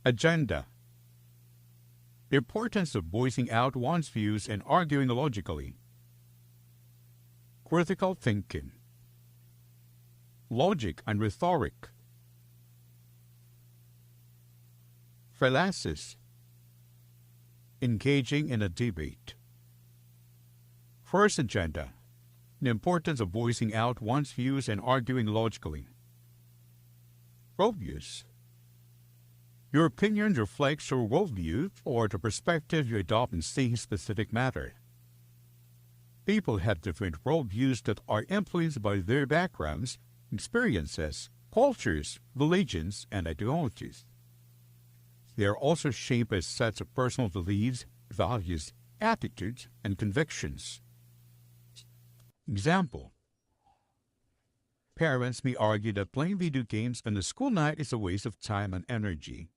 Agenda. The importance of voicing out one's views and arguing logically. Critical thinking. Logic and rhetoric. Fallacies. Engaging in a debate. First agenda. The importance of voicing out one's views and arguing logically. Worldviews. Your opinion reflects your worldview or the perspective you adopt in seeing a specific matter. People have different worldviews that are influenced by their backgrounds, experiences, cultures, religions, and ideologies. They are also shaped by sets of personal beliefs, values, attitudes, and convictions. Example: parents may argue that playing video games on a school night is a waste of time and energy,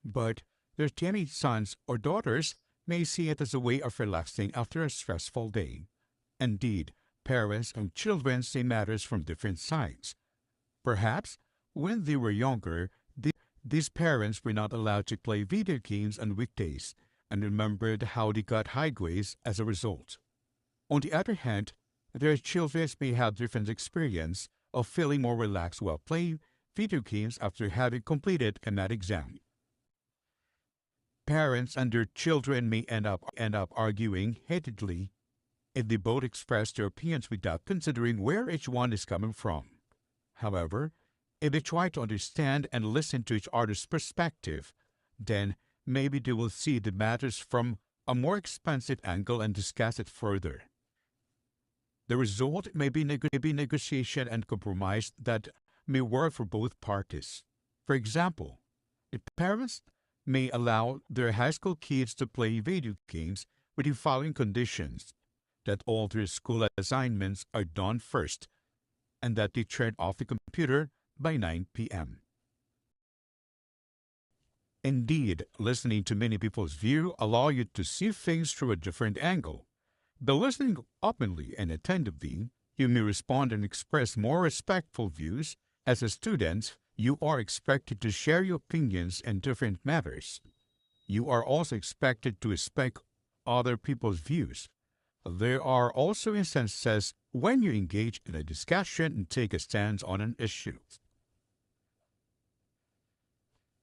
but their teenage sons or daughters may see it as a way of relaxing after a stressful day. Indeed, parents and children see matters from different sides. Perhaps, when they were younger, these parents were not allowed to play video games on weekdays and remembered how they got high grades as a result. On the other hand, their children may have different experience of feeling more relaxed while playing video games after having completed a math exam. Parents and their children may end up arguing heatedly if they both express their opinions without considering where each one is coming from. However, if they try to understand and listen to each other's perspective, then maybe they will see the matters from a more expansive angle and discuss it further. The result may be negotiation and compromise that may work for both parties. For example, if parents may allow their high school kids to play video games with the following conditions: that all their school assignments are done first, and that they turn off the computer by 9 p.m. Indeed, listening to many people's view allows you to see things through a different angle. By listening openly and attentively, you may respond and express more respectful views. As a student, you are expected to share your opinions in different matters. You are also expected to respect other people's views. There are also instances when you engage in a discussion and take a stance on an issue.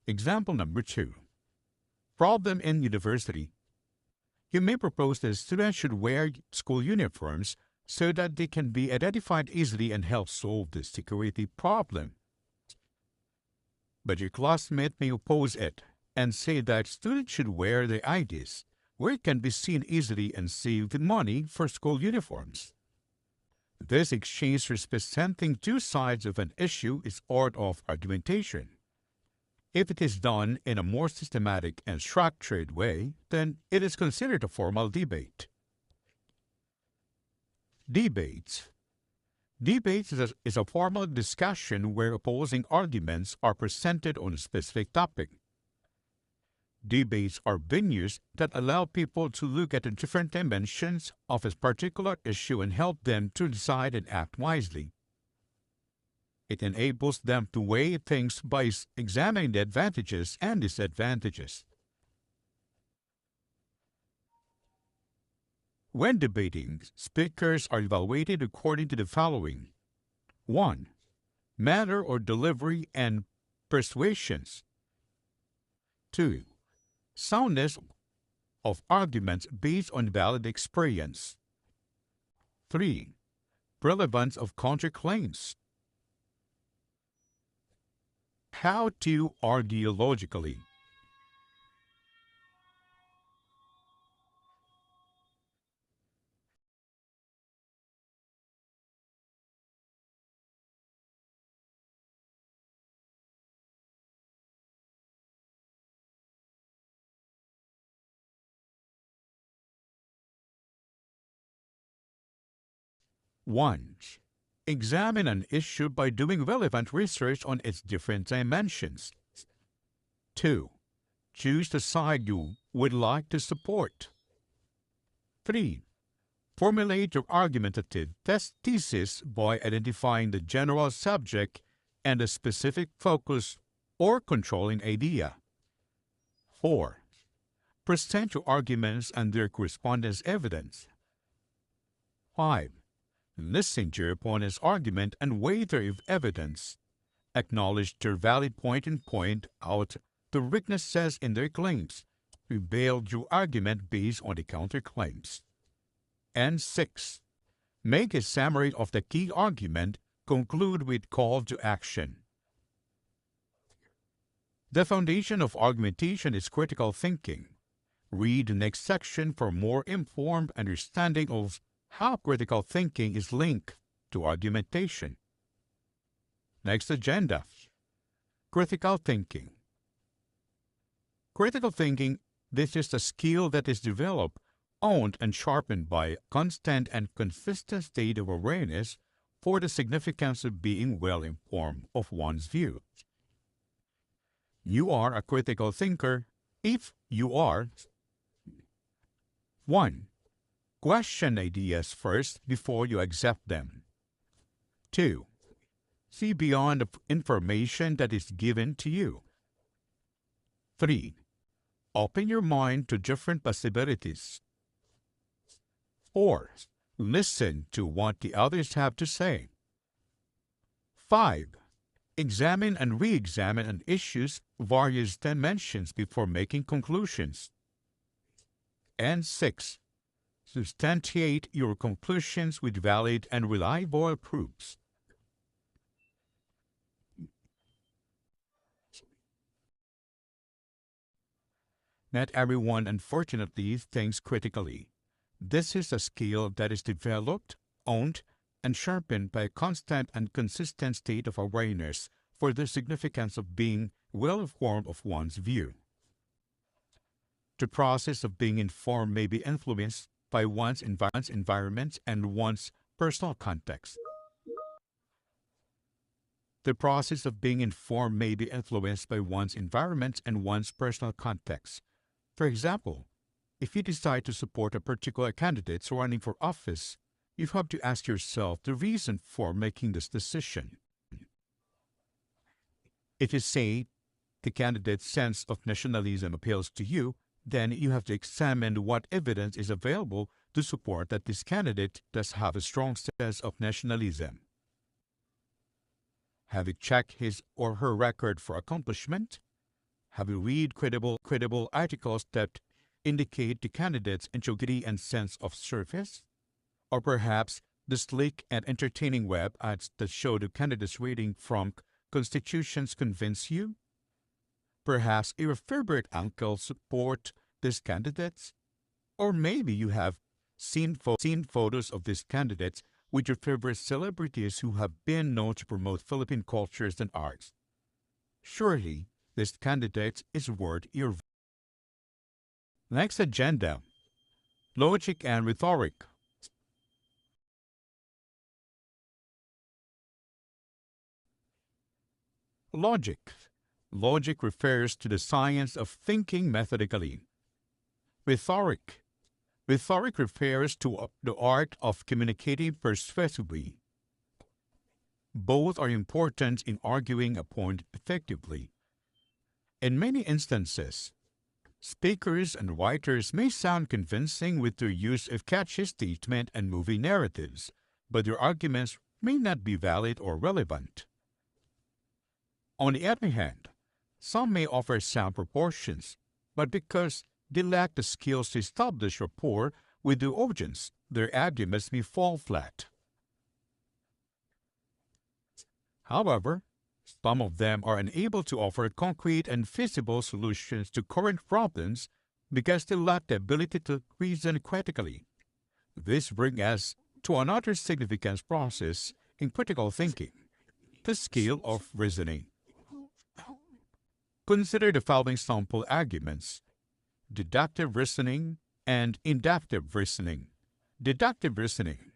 Example number 2. Problem in university. You may propose that students should wear school uniforms so that they can be identified easily and help solve the security problem. But your classmate may oppose it and say that students should wear their IDs, where it can be seen easily and save the money for school uniforms. This exchange for presenting two sides of an issue is art of argumentation. If it is done in a more systematic and structured way, then it is considered a formal debate. Debates. Debates is a formal discussion where opposing arguments are presented on a specific topic. Debates are venues that allow people to look at the different dimensions of a particular issue and help them to decide and act wisely. It enables them to weigh things by examining the advantages and disadvantages. When debating, speakers are evaluated according to the following: 1. Manner or delivery and persuasions. 2. Soundness of arguments based on valid experience. 3. Relevance of counterclaims. How to argue logically. One, examine an issue by doing relevant research on its different dimensions. 2. Choose the side you would like to support. 3. Formulate your argumentative thesis by identifying the general subject and a specific focus or controlling idea. 4. Present your arguments and their correspondence evidence. 5. Listen to your opponent's argument and weigh their evidence. Acknowledge their valid point and point out the weaknesses in their claims. Build your argument based on the counterclaims. And 6. Make a summary of the key argument. Conclude with call to action. The foundation of argumentation is critical thinking. Read the next section for more informed understanding of how critical thinking is linked to argumentation. Next agenda. Critical thinking. Critical thinking, this is a skill that is developed, honed, and sharpened by a constant and consistent state of awareness for the significance of being well informed of one's views. You are a critical thinker if you are 1. Question ideas first before you accept them. 2. See beyond the information that is given to you. 3. Open your mind to different possibilities. 4. Listen to what the others have to say. 5. Examine and re-examine an issue's various dimensions before making conclusions. And 6. Substantiate your conclusions with valid and reliable proofs. Not everyone, unfortunately, thinks critically. This is a skill that is developed, honed, and sharpened by a constant and consistent state of awareness for the significance of being well-informed of one's view. The process of being informed may be influenced by one's environment and one's personal context. The process of being informed may be influenced by one's environment and one's personal context. For example, if you decide to support a particular candidate running for office, you have to ask yourself the reason for making this decision. If you say the candidate's sense of nationalism appeals to you, then you have to examine what evidence is available to support that this candidate does have a strong sense of nationalism. Have you checked his or her record for accomplishment? Have you read credible articles that indicate the candidate's integrity and sense of service? Or perhaps the sleek and entertaining web ads that show the candidate's rating from constitutions convince you? Perhaps your favorite uncle support these candidates? Or maybe you have seen photos of these candidates with your favorite celebrities who have been known to promote Philippine cultures and arts. Surely, this candidate is worth your vote. Next agenda. Logic and rhetoric. Logic. Logic refers to the science of thinking methodically. Rhetoric. Rhetoric refers to the art of communicating persuasively. Both are important in arguing a point effectively. In many instances, speakers and writers may sound convincing with their use of catchy statements and movie narratives, but their arguments may not be valid or relevant. On the other hand, some may offer sound proportions, but because they lack the skills to establish rapport with the audience, their arguments may fall flat. However, some of them are unable to offer concrete and feasible solutions to current problems because they lack the ability to reason critically. This brings us to another significant process in critical thinking, the skill of reasoning. Consider the following sample arguments: deductive reasoning and inductive reasoning. Deductive reasoning.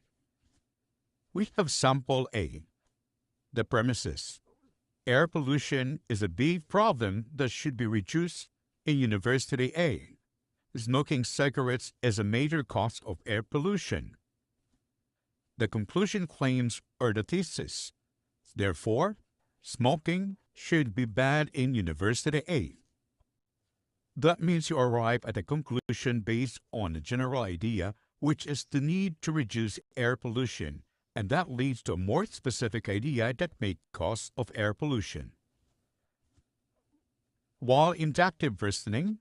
We have sample A. The premises: air pollution is a big problem that should be reduced in University A. Smoking cigarettes is a major cause of air pollution. The conclusion claims are the thesis. Therefore, smoking should be banned in University A. That means you arrive at a conclusion based on a general idea, which is the need to reduce air pollution, and that leads to a more specific idea that may cause of air pollution. While inductive reasoning,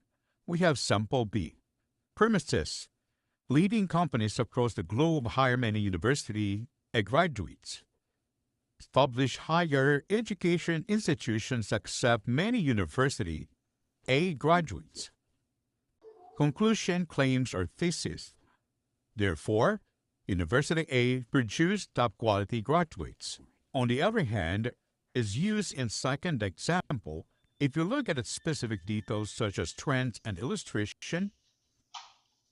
we have sample B. Premises. Leading companies across the globe hire many university graduates. Established higher education institutions accept many university A graduates. Conclusion claims or thesis. Therefore, University A produced top-quality graduates. On the other hand, is used in second example, if you look at its specific details such as trends and illustration,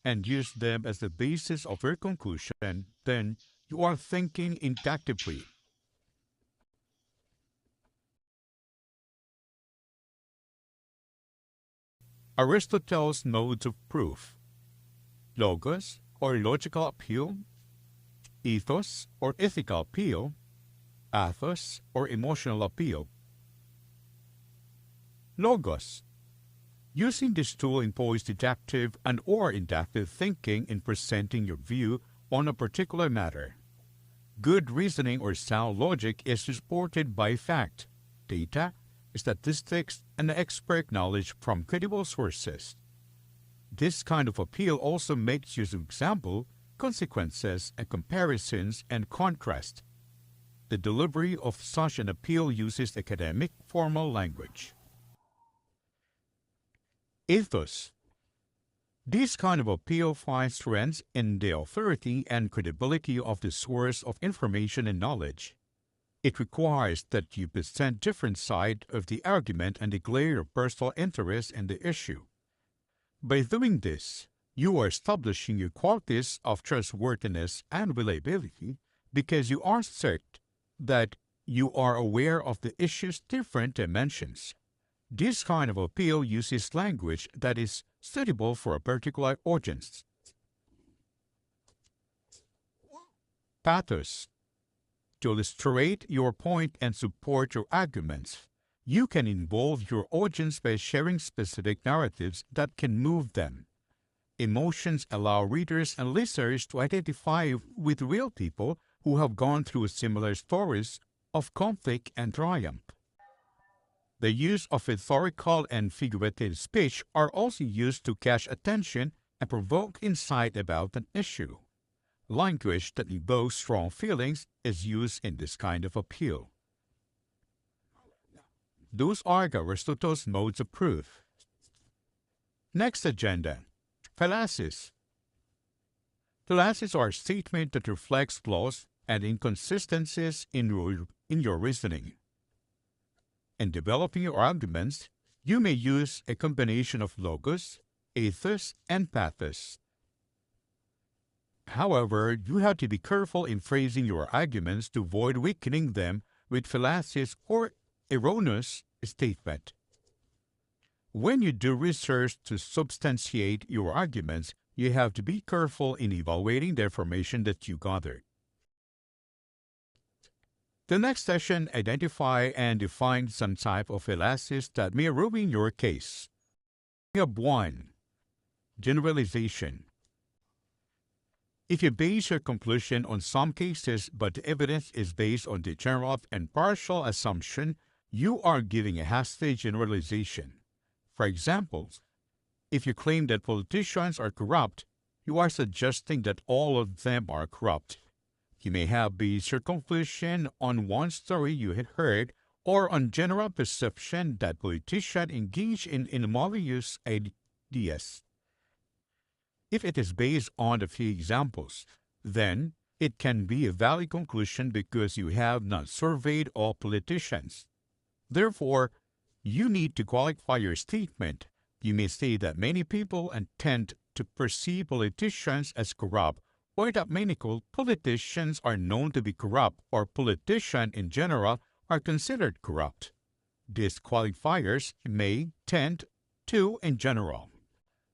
and use them as the basis of your conclusion, then you are thinking inductively. Aristotle's modes of proof: logos, or logical appeal; ethos, or ethical appeal; pathos, or emotional appeal. Logos. Using this tool employs deductive and or inductive thinking in presenting your view on a particular matter. Good reasoning or sound logic is supported by fact, data, statistics, and expert knowledge from credible sources. This kind of appeal also makes use of example, consequences, and comparisons and contrast. The delivery of such an appeal uses academic, formal language. Ethos. This kind of appeal finds strength in the authority and credibility of the source of information and knowledge. It requires that you present different sides of the argument and declare your personal interest in the issue. By doing this, you are establishing your qualities of trustworthiness and reliability because you are certain that you are aware of the issue's different dimensions. This kind of appeal uses language that is suitable for a particular audience. Pathos. To illustrate your point and support your arguments, you can involve your audience by sharing specific narratives that can move them. Emotions allow readers and listeners to identify with real people who have gone through similar stories of conflict and triumph. The use of rhetorical and figurative speech are also used to catch attention and provoke insight about an issue. Language that evokes strong feelings is used in this kind of appeal. Those are Aristotle's modes of proof. Next agenda: fallacies. Fallacies are statements that reflect flaws and inconsistencies in your reasoning. In developing your arguments, you may use a combination of logos, ethos, and pathos. However, you have to be careful in phrasing your arguments to avoid weakening them with fallacies or erroneous statement. When you do research to substantiate your arguments, you have to be careful in evaluating the information that you gathered. The next session identify and define some type of fallacies that may ruin your case. We have 1. Generalization. If you base your conclusion on some cases but the evidence is based on the general and partial assumption, you are giving a hasty generalization. For example, if you claim that politicians are corrupt, you are suggesting that all of them are corrupt. You may have based your conclusion on one story you had heard or on general perception that politicians engage in malicious ideas. If it is based on a few examples, then it can be a valid conclusion because you have not surveyed all politicians. Therefore, you need to qualify your statement. You may say that many people tend to perceive politicians as corrupt, or that many politicians are known to be corrupt, or politicians in general are considered corrupt. These qualifiers may tend to, in general,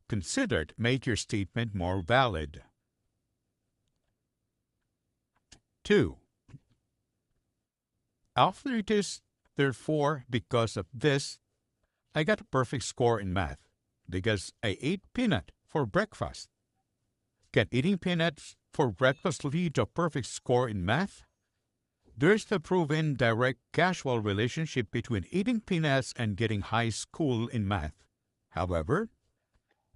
considered make your statement more valid. 2. After it is, therefore, because of this, I got a perfect score in math. because I ate peanut for breakfast. Can eating peanuts for breakfast lead to a perfect score in math? There's the proven direct causal relationship between eating peanuts and getting high school in math. However,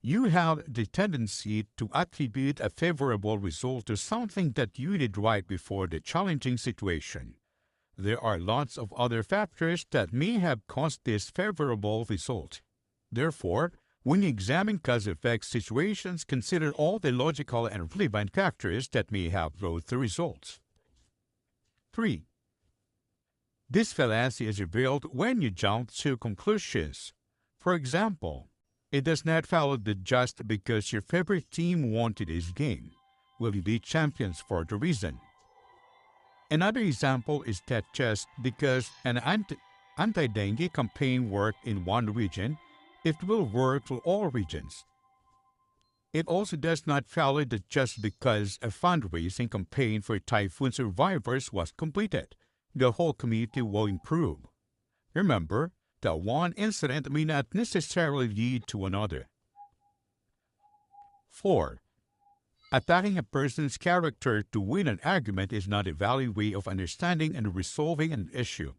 you have the tendency to attribute a favorable result to something that you did right before the challenging situation. There are lots of other factors that may have caused this favorable result. Therefore, when you examine cause-effect situations, consider all the logical and relevant factors that may have brought the results. 3. This fallacy is revealed when you jump to conclusions. For example, it does not follow that just because your favorite team won today's game, will you be champions for the reason. Another example is that just because an anti-dengue campaign worked in one region, it will work to all regions. It also does not follow that just because a fundraising campaign for typhoon survivors was completed, the whole community will improve. Remember that one incident may not necessarily lead to another. 4. Attacking a person's character to win an argument is not a valid way of understanding and resolving an issue.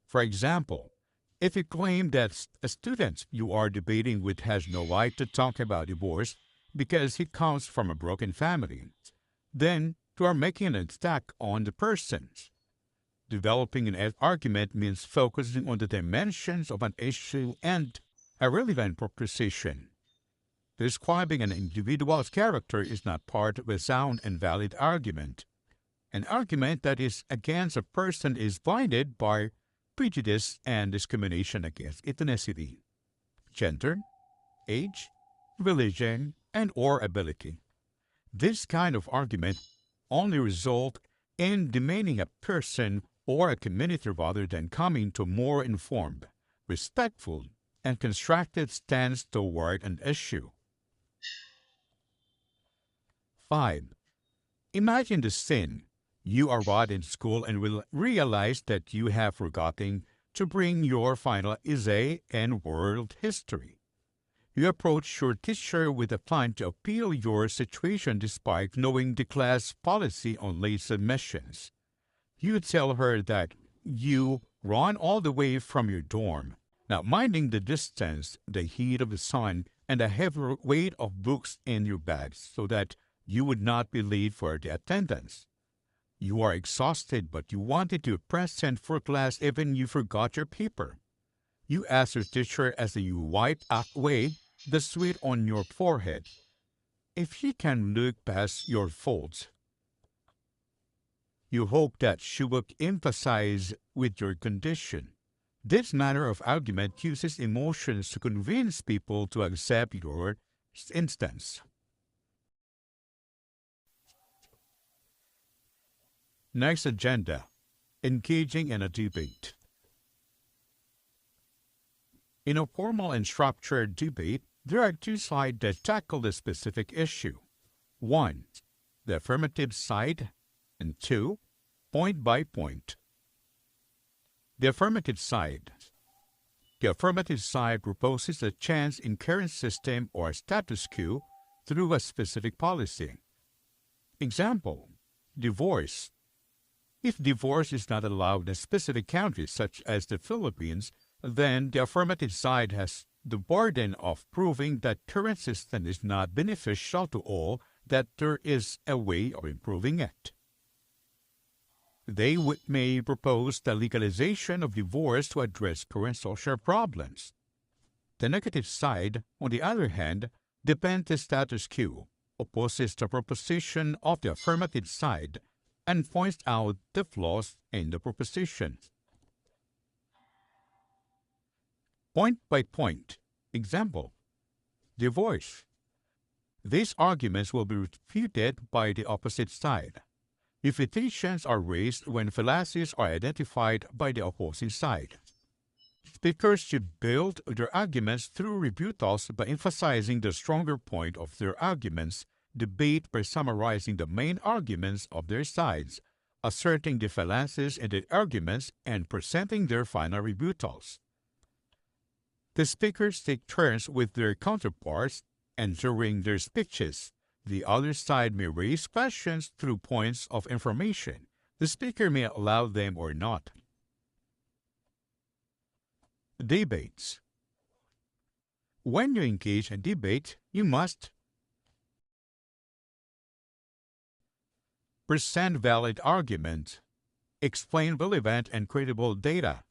For example, if you claim that a student you are debating with has no right to talk about divorce because he comes from a broken family, then you are making an attack on the person. Developing an argument means focusing on the dimensions of an issue and a relevant proposition. Describing an individual's character is not part of a sound and valid argument. An argument that is against a person is blinded by prejudice and discrimination against ethnicity, gender, age, religion, and/or ability. This kind of argument only results in demeaning a person or a community rather than coming to a more informed, respectful, and constructive stance toward an issue. 5. Imagine the scene. You arrive in school and will realize that you have forgotten to bring your final essay in world history. You approach your teacher with a plan to appeal your situation despite knowing the class policy on late submissions. You tell her that you run all the way from your dorm, not minding the distance, the heat of the sun, and the heavy weight of books in your bags so that you would not be late for the attendance. You are exhausted, but you wanted to be present for class even you forgot your paper. You ask your teacher as you wipe away the sweat on your forehead if she can look past your folds. You hope that she will emphasize with your condition. This manner of argument uses emotions to convince people to accept your instance. Next agenda, engaging in a debate. In a formal and structured debate, there are two sides that tackle the specific issue. 1. The affirmative side, and 2. Point by point. The affirmative side. The affirmative side proposes a change in current system or status quo through a specific policy. Example, divorce. If divorce is not allowed in a specific country such as the Philippines, then the affirmative side has the burden of proving that current system is not beneficial to all, that there is a way of improving it. They may propose the legalization of divorce to address current social problems. The negative side, on the other hand, defends the status quo, opposes the proposition of the affirmative side, and points out the flaws in the proposition. Point by point. Example, divorce. These arguments will be refuted by the opposite side. Refutations are raised when fallacies are identified by the opposing side. Speakers should build their arguments through rebuttals by emphasizing the stronger point of their arguments, debate by summarizing the main arguments of their sides, asserting the fallacies in the arguments, and presenting their final rebuttals. The speakers take turns with their counterparts, and during their speeches, the other side may raise questions through points of information. The speaker may allow them or not. Debates. When you engage in debate, you must present valid arguments, explain relevant and credible data,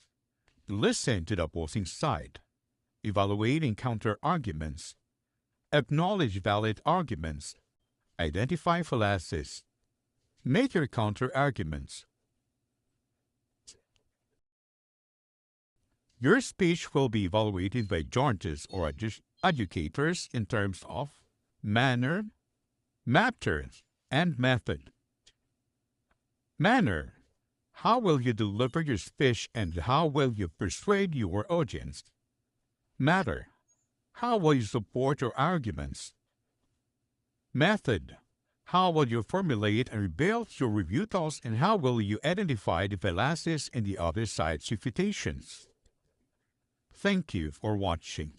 listen to the opposing side, evaluating counter-arguments, acknowledge valid arguments, identify fallacies, make your counter-arguments. Your speech will be evaluated by judges or educators in terms of manner, matter, and method. Manner. How will you deliver your speech and how will you persuade your audience? Matter. How will you support your arguments? Method. How will you formulate and rebuild your rebuttals and how will you identify the fallacies in the other side's refutations? Thank you for watching.